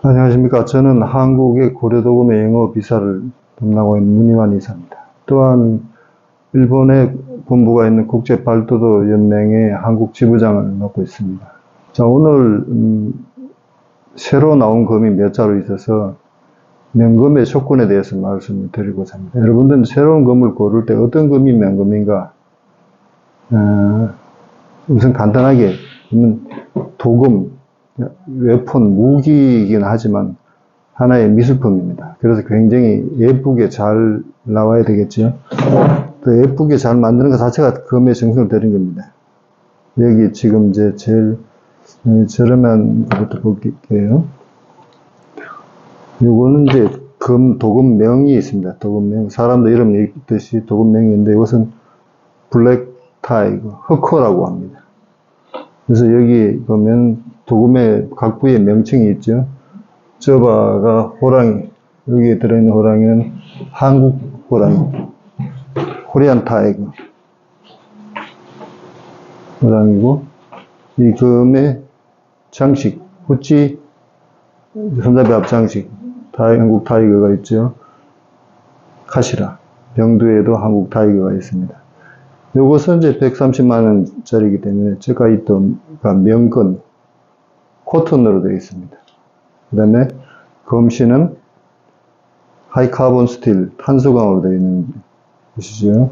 안녕하십니까. 저는 한국의 고려도금의 영어비사를 담당하고 있는 문희환 이사입니다. 또한 일본에 본부가 있는 국제발도도 연맹의 한국 지부장을 맡고 있습니다. 자, 오늘 새로 나온 금이 몇 자로 있어서 명금의 조건에 대해서 말씀을 드리고자 합니다. 여러분들은 새로운 금을 고를 때 어떤 금이 명금인가? 우선 간단하게 도금, 웨폰, 무기이긴 하지만 하나의 미술품입니다. 그래서 굉장히 예쁘게 잘 나와야 되겠죠. 또 예쁘게 잘 만드는 것 자체가 금의 정성을 들인 겁니다. 여기 지금 이제 제일 저렴한 것부터 볼게요. 요거는 이제 도금명이 있습니다. 도금명. 사람도 이름 있듯이 도금명이 있는데 이것은 블랙 타이거, 흑호라고 합니다. 그래서 여기 보면 도금의 각 부위의 명칭이 있죠. 저바가 호랑이, 여기에 들어있는 호랑이는 한국 호랑이, 코리안 타이거 호랑이고, 이 금의 장식, 후찌, 손잡이 앞장식, 한국 타이거가 있죠. 카시라, 병두에도 한국 타이거가 있습니다. 요것은 이제 130만원짜리이기 때문에 제가 있던 명근, 코튼으로 되어 있습니다. 그 다음에 검시는 하이카본 스틸, 탄소광으로 되어 있는 것이죠.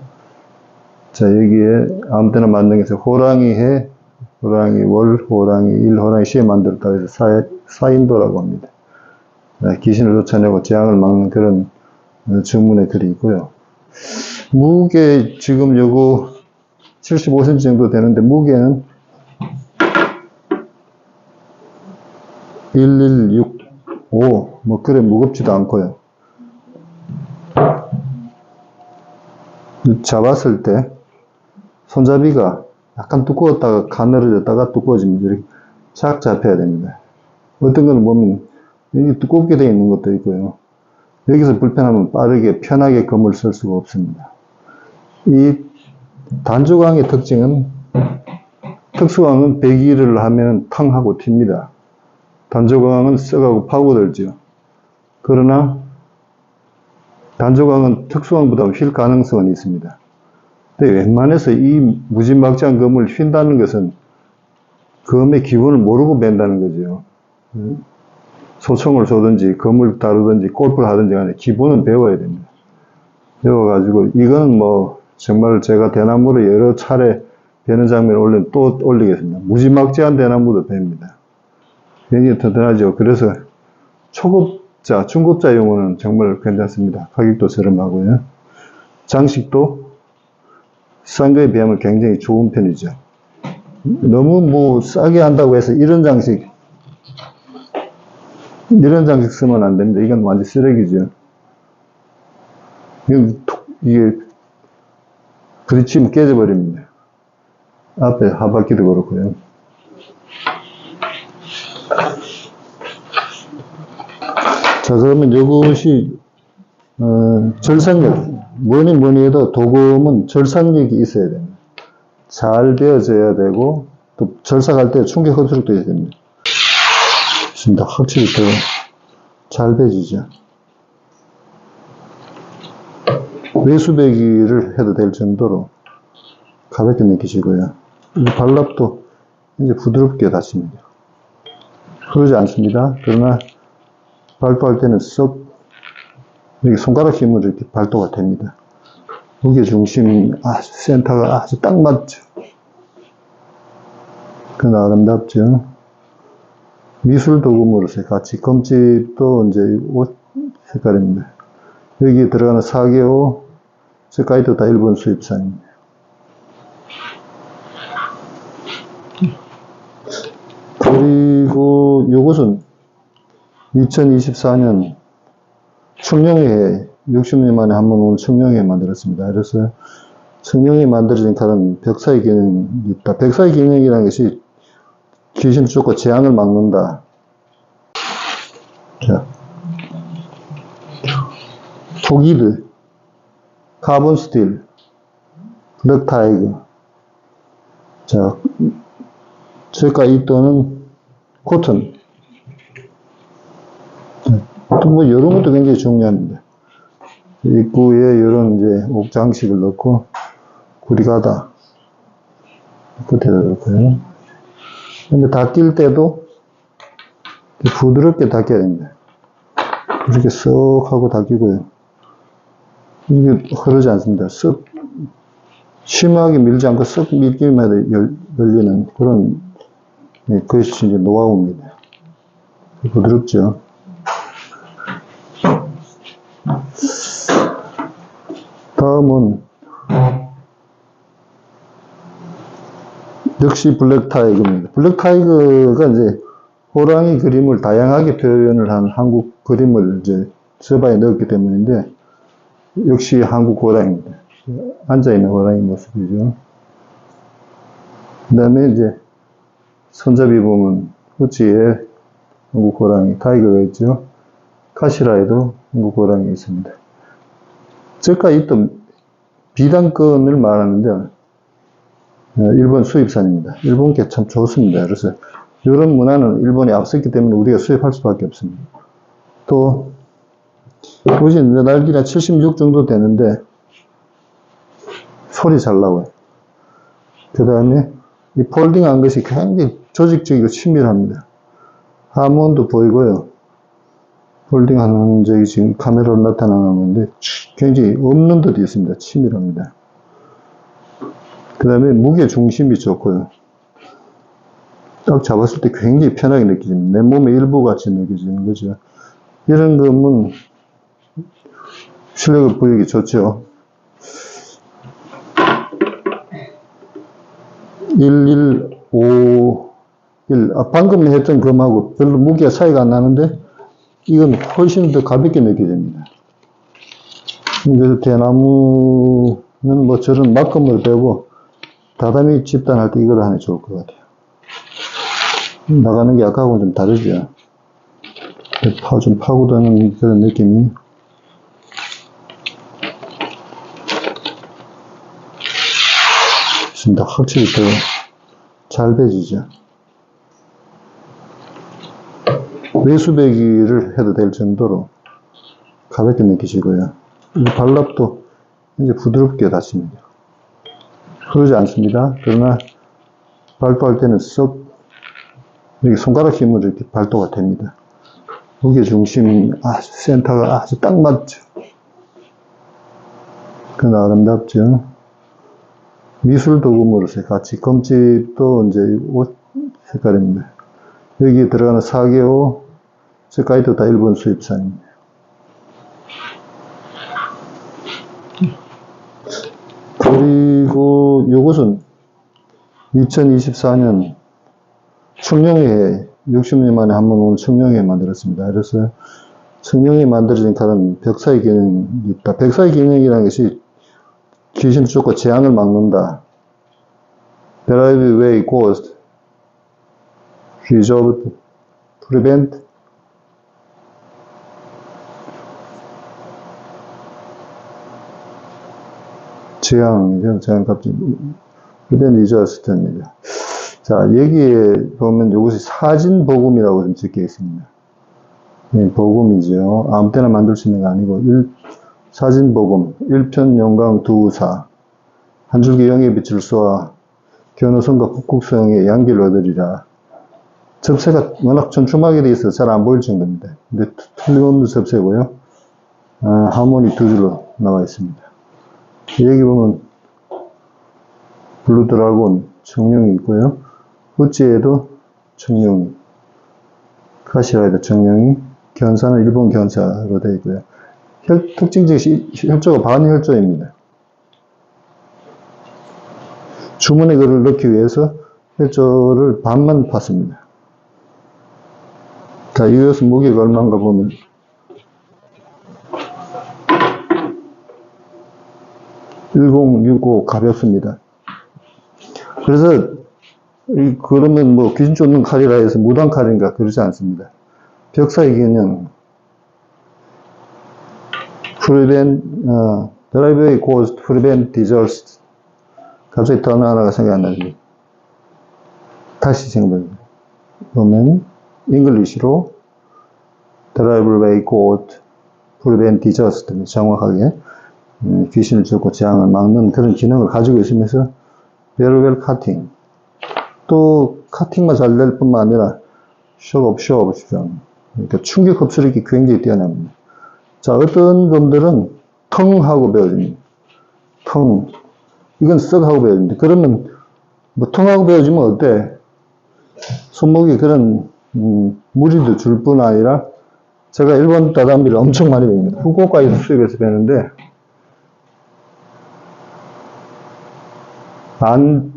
자, 여기에 아무 때나 만든 것에서 호랑이 해, 호랑이 월, 호랑이 일, 호랑이 시에 만들었다고 해서 사인도라고 합니다. 귀신을 쫓아내고 재앙을 막는 그런 주문의 글이 있고요. 무게 지금 요거 75cm 정도 되는데 무게는 1165, 뭐 그래 무겁지도 않고요. 잡았을 때 손잡이가 약간 두꺼웠다가 가늘어졌다가 두꺼워집니다. 이렇게 쫙 잡혀야 됩니다. 어떤 거는 보면 여기 두껍게 되어 있는 것도 있고요. 여기서 불편하면 빠르게 편하게 금을 쓸 수가 없습니다. 이 단조광의 특징은, 특수광은 배기를 하면 탕 하고 튑니다. 단조광은 썩하고 파고들죠. 그러나 단조광은 특수광보다 휠 가능성은 있습니다. 근데 웬만해서 이 무지막지한 금을 휜다는 것은 금의 기본을 모르고 뺀다는 거죠. 소총을 쏘든지 금을 다루든지 골프를 하든지 간에 기본은 배워야 됩니다. 배워가지고 이거는 뭐 정말 제가 대나무를 여러 차례 베는 장면을 또 올리겠습니다. 무지막지한 대나무도 뺍니다. 굉장히 튼튼하죠. 그래서 초급자, 중급자용으로는 정말 괜찮습니다. 가격도 저렴하고요. 장식도 싼 거에 비하면 굉장히 좋은 편이죠. 너무 뭐 싸게 한다고 해서 이런 장식 쓰면 안 됩니다. 이건 완전 쓰레기죠. 이게 부딪히면 깨져버립니다. 앞에 하바퀴도 그렇고요. 자, 그러면 이것이 절삭력, 뭐니 해도 도금은 절삭력이 있어야 됩니다. 잘 되어져야 되고 또 절삭할 때 충격 흡수력도 있어야 됩니다. 좋습니다. 확실히 더 잘 배지죠. 외수배기를 해도 될 정도로 가볍게 느끼시고요. 이 발랍도 이제 부드럽게 닿습니다. 그러지 않습니다. 그러나 발도할 때는 쏙 이렇게 손가락 힘으로 이렇게 발도가 됩니다. 무게 중심이 아주 센터가 아주 딱 맞죠. 그건 아름답죠. 미술 도금으로서 같이 검집도 이제 옷 색깔입니다. 여기 들어가는 사계호 색깔도 다 일본 수입산입니다. 그리고 이것은 2024년 청룡회 60년 만에 한 번 온 청룡회 만들었습니다. 그래서 청룡회 만들어진 칼은 벽사의 기능이 있다. 벽사의 기능이라는 것이 귀신을 쫓고 재앙을 막는다. 자, 토기드, 카본 스틸, 블랙 타이거. 자, 저가 이 또는 코튼. 또 뭐 이런 것도 굉장히 중요합니다. 입구에 이런 이제 옥장식을 넣고 구리가다 끝에다 넣고요. 근데 닦일 때도 부드럽게 닦여야 됩니다. 이렇게 쓱 하고 닦이고요. 이게 흐르지 않습니다. 쓱 심하게 밀지 않고 쓱 밀기마다 열리는 그런, 그것이 이제 노하우입니다. 부드럽죠. 다음은 역시 블랙 타이거입니다. 블랙 타이거가 이제 호랑이 그림을 다양하게 표현을 한 한국 그림을 이제 서바에 넣었기 때문인데, 역시 한국 호랑이입니다. 앉아있는 호랑이 모습이죠. 그 다음에 이제 손잡이 보면 후지에 한국 호랑이 타이거가 있죠. 카시라에도 한국 호랑이 있습니다. 저가 있던 비단권을 말하는데, 일본 수입산입니다. 일본께 참 좋습니다. 그래서 이런 문화는 일본이 앞섰기 때문에 우리가 수입할 수밖에 없습니다. 또 보시면 날개가 76 정도 되는데 소리 잘 나와요. 그 다음에 이 폴딩한 것이 굉장히 조직적이고 친밀합니다. 하모도 보이고요. 폴딩하는 적이 지금 카메라로 나타나는데 굉장히 없는 듯이 있습니다. 치밀합니다. 그 다음에 무게 중심이 좋고요. 딱 잡았을 때 굉장히 편하게 느껴집니다. 내 몸의 일부 같이 느껴지는 거죠. 이런 거면 실력을 보이기 좋죠. 1151. 방금 했던 금하고 별로 무게가 차이가 안 나는데 이건 훨씬 더 가볍게 느껴집니다. 그래서 대나무는 뭐 저런 막금을 빼고 다다미 집단할 때 이걸 하면 좋을 것 같아요. 나가는 게 아까하고는 좀 다르죠. 좀 파고드는 그런 느낌이. 있습니다. 확실히 더 잘 배지죠. 외수배기를 해도 될 정도로 가볍게 느끼시고요. 이 발랍도 이제 부드럽게 닿습니다. 흐르지 않습니다. 그러나 발도할 때는 쏙 이렇게 손가락 힘으로 이렇게 발도가 됩니다. 무게 중심 센터가 아주 딱 맞죠. 그건 아름답죠. 미술 도금으로서 같이 검집도 이제 옷 색깔입니다. 여기에 들어가는 사계호 색깔도 다 일본 수입산입니다. 그리고 이것은 2024년 청룡회 60년 만에 한 번 온 청룡회 만들었습니다. 그래서 청룡회 만들어진 칼은 벽사의 기능이 있다. 벽사의 기능이라는 것이 귀신을 쫓고 재앙을 막는다. Drive away ghost, resolve, prevent, 재앙이죠. 재앙값이 prevent disaster입니다. 자, 여기에 보면 이것이 사진복음이라고 좀 적혀 있습니다. 예, 복음이죠. 아무 때나 만들 수 있는 게 아니고, 사진복음, 1편 영광 두사, 한 줄기 영의 빛을 쏘아 견우성과 북극성의 양기를 얻으리라. 접세가 워낙 촘촘하게 되어 있어서 잘 안 보일 정도입니다. 근데 틀림없는 접세고요. 하모니 두 줄로 나와 있습니다. 여기 보면 블루 드라곤 청룡이 있고요. 우찌에도 청룡이, 카시라에도 청룡이, 견사는 일본 견사로 되어 있고요. 특징적인 혈조가 반혈조입니다. 주문의 글을 넣기 위해서 혈조를 반만 팠습니다. 자, 이것은 무게가 얼마인가 보면 1065 가볍습니다. 그래서 그러면 뭐 귀신 쫓는 칼이라 해서 무당 칼인가 그러지 않습니다. 벽사의 기능 drive away ghost, prevent disaster. 갑자기 단어 하나가 생각 안 나지. 다시 생각해 보면 잉글리시로 드라이블웨이 곧 프리벤트 디저스트 정확하게 귀신을 쫓고 재앙을 막는 그런 기능을 가지고 있으면서 베르웰 카팅 또 카팅만 잘 될 뿐만 아니라 쇼업 그러니까 충격 흡수력이 굉장히 뛰어납니다. 자, 어떤 검들은 텅하고 베어집니다. 텅 이건 썩하고 베어집니다. 그러면 뭐 텅하고 베어지면 어때? 손목이 그런 무리도 줄 뿐 아니라 제가 일본 다단비를 엄청 많이 봅니다. 후쿠오카에서 수입해서 배는데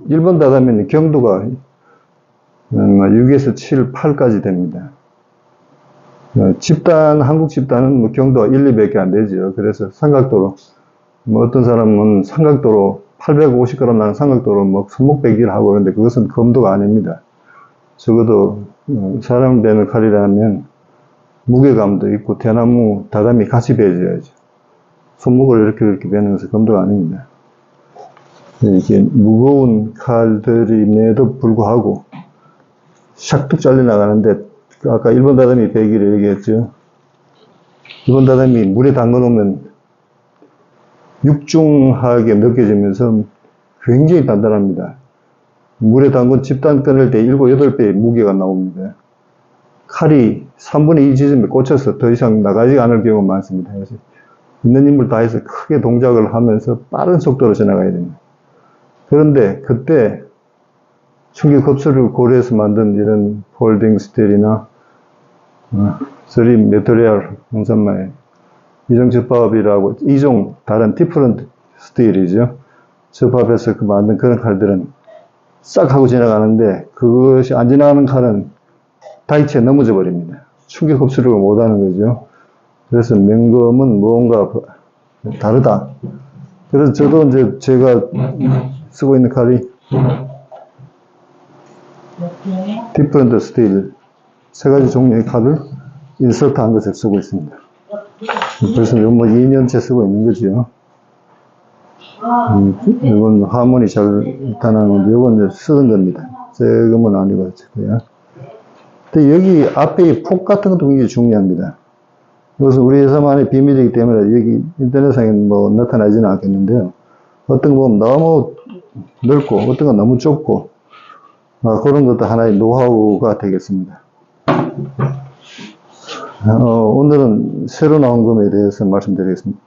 일본 다단비는 경도가 6에서 7, 8까지 됩니다. 한국 집단은 뭐 경도가 1, 2밖에 안 되죠. 그래서 삼각도로 뭐 어떤 사람은 삼각도로 850g 나는 삼각도로 뭐 손목 베기를 하고 그러는데 그것은 검도가 아닙니다. 적어도 사람 베는 칼이라면 무게감도 있고 대나무 다단미 같이 베줘야죠. 손목을 이렇게 베면서 검도가 아닙니다. 이게 무거운 칼들임에도 불구하고 샥뚝 잘려나가는데 아까 일본 다단미 베기를 얘기했죠. 일본 다단미 물에 담궈 놓으면 육중하게 느껴지면서 굉장히 단단합니다. 물에 담근 집단 꺼낼 때 7, 8배의 무게가 나옵니다. 칼이 3분의 2 지점에 꽂혀서 더 이상 나가지 않을 경우가 많습니다. 그래서 있는 힘을 다해서 크게 동작을 하면서 빠른 속도로 지나가야 됩니다. 그런데 그때 충격 흡수를 고려해서 만든 이런 폴딩 스틸이나 3 메토리얼 홍산마의 이종 접합이라고 이종 다른 디퍼런트 스틸이죠. 접합해서 만든 그런 칼들은 싹 하고 지나가는데 그것이 안 지나가는 칼은 다이치에 넘어져 버립니다. 충격 흡수력을 못하는 거죠. 그래서 명검은 뭔가 다르다. 그래서 저도 이제 제가 쓰고 있는 칼이 디퍼런트 스틸 3가지 종류의 칼을 인서트한 것을 쓰고 있습니다. 그래서 뭐 2년째 쓰고 있는 거죠. 이건 화문이 잘 나타나는 건데, 이건 쓰던 겁니다. 새 검은 아니고, 근데 여기 앞에 폭 같은 것도 굉장히 중요합니다. 이것은 우리 회사만의 비밀이기 때문에 여기 인터넷상에 뭐 나타나지는 않겠는데요. 어떤 거 보면 너무 넓고, 어떤 건 너무 좁고, 그런 것도 하나의 노하우가 되겠습니다. 오늘은 새로 나온 검에 대해서 말씀드렸습니다.